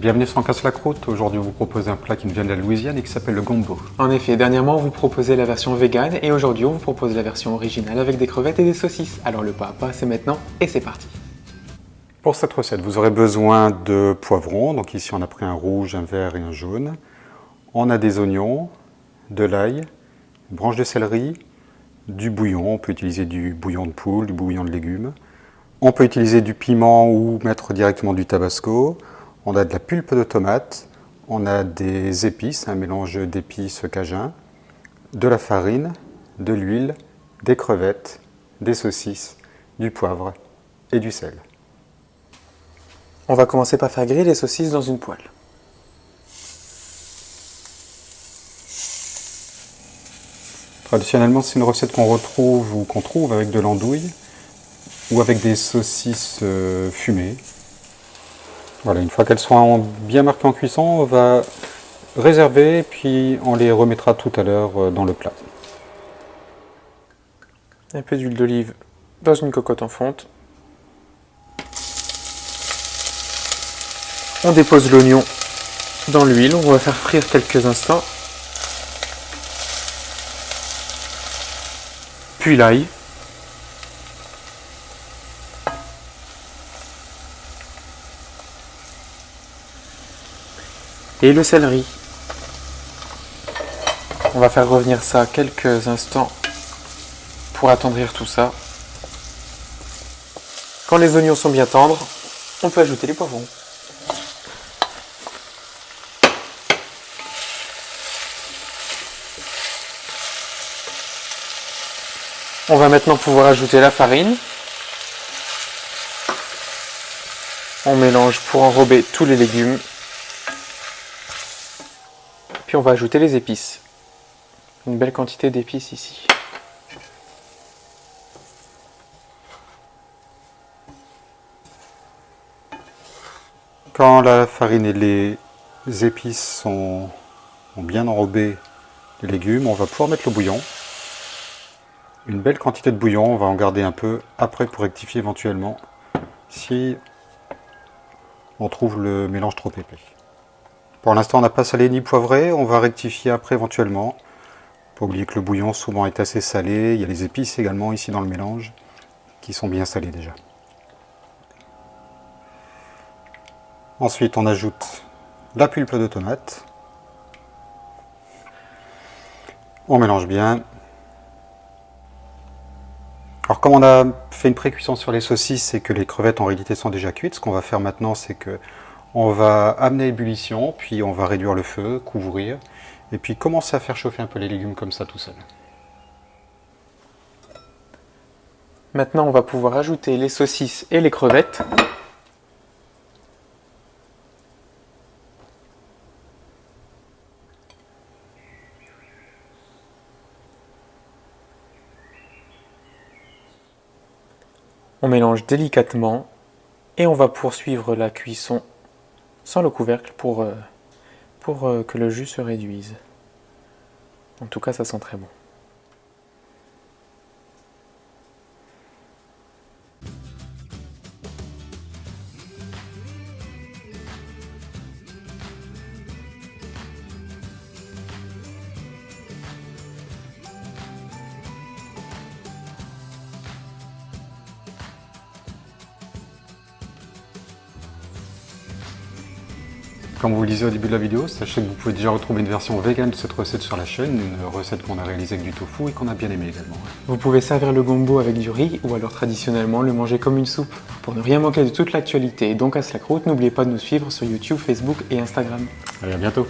Bienvenue sur Casse la Croûte. Aujourd'hui, on vous propose un plat qui nous vient de la Louisiane et qui s'appelle le gumbo. En effet, dernièrement, on vous proposait la version végane et aujourd'hui, on vous propose la version originale avec des crevettes et des saucisses. Alors le pas à pas, c'est maintenant et c'est parti. Pour cette recette, vous aurez besoin de poivrons. Donc ici, on a pris un rouge, un vert et un jaune. On a des oignons, de l'ail, une branche de céleri, du bouillon. On peut utiliser du bouillon de poule, du bouillon de légumes. On peut utiliser du piment ou mettre directement du tabasco. On a de la pulpe de tomate. On a des épices, un mélange d'épices cajun, de la farine, de l'huile, des crevettes, des saucisses, du poivre et du sel. On va commencer par faire griller les saucisses dans une poêle. Traditionnellement, c'est une recette qu'on retrouve ou qu'on trouve avec de l'andouille ou avec des saucisses fumées. Voilà, une fois qu'elles sont bien marquées en cuisson, on va réserver et puis on les remettra tout à l'heure dans le plat. Un peu d'huile d'olive dans une cocotte en fonte. On dépose l'oignon dans l'huile, on va faire frire quelques instants. Puis l'ail. Et le céleri. On va faire revenir ça quelques instants pour attendrir tout ça. Quand les oignons sont bien tendres, on peut ajouter les poivrons. On va maintenant pouvoir ajouter la farine. On mélange pour enrober tous les légumes. Puis on va ajouter les épices. Une belle quantité d'épices ici. Quand la farine et les épices ont bien enrobé les légumes, on va pouvoir mettre le bouillon. Une belle quantité de bouillon, on va en garder un peu après pour rectifier éventuellement si on trouve le mélange trop épais. Pour l'instant, on n'a pas salé ni poivré, on va rectifier après éventuellement. Pas oublier que le bouillon souvent est assez salé, il y a les épices également ici dans le mélange qui sont bien salées déjà. Ensuite, on ajoute la pulpe de tomate. On mélange bien. Alors comme on a fait une pré-cuisson sur les saucisses et que les crevettes en réalité sont déjà cuites, ce qu'on va faire maintenant c'est que on va amener à ébullition, puis on va réduire le feu, couvrir, et puis commencer à faire chauffer un peu les légumes comme ça tout seul. Maintenant on va pouvoir ajouter les saucisses et les crevettes. On mélange délicatement et on va poursuivre la cuisson sans le couvercle pour que le jus se réduise. En tout cas, ça sent très bon. Comme vous le disiez au début de la vidéo, sachez que vous pouvez déjà retrouver une version vegan de cette recette sur la chaîne, une recette qu'on a réalisée avec du tofu et qu'on a bien aimé également. Vous pouvez servir le gumbo avec du riz ou alors traditionnellement le manger comme une soupe. Pour ne rien manquer de toute l'actualité et donc Casse la Croûte, n'oubliez pas de nous suivre sur YouTube, Facebook et Instagram. Allez, à bientôt!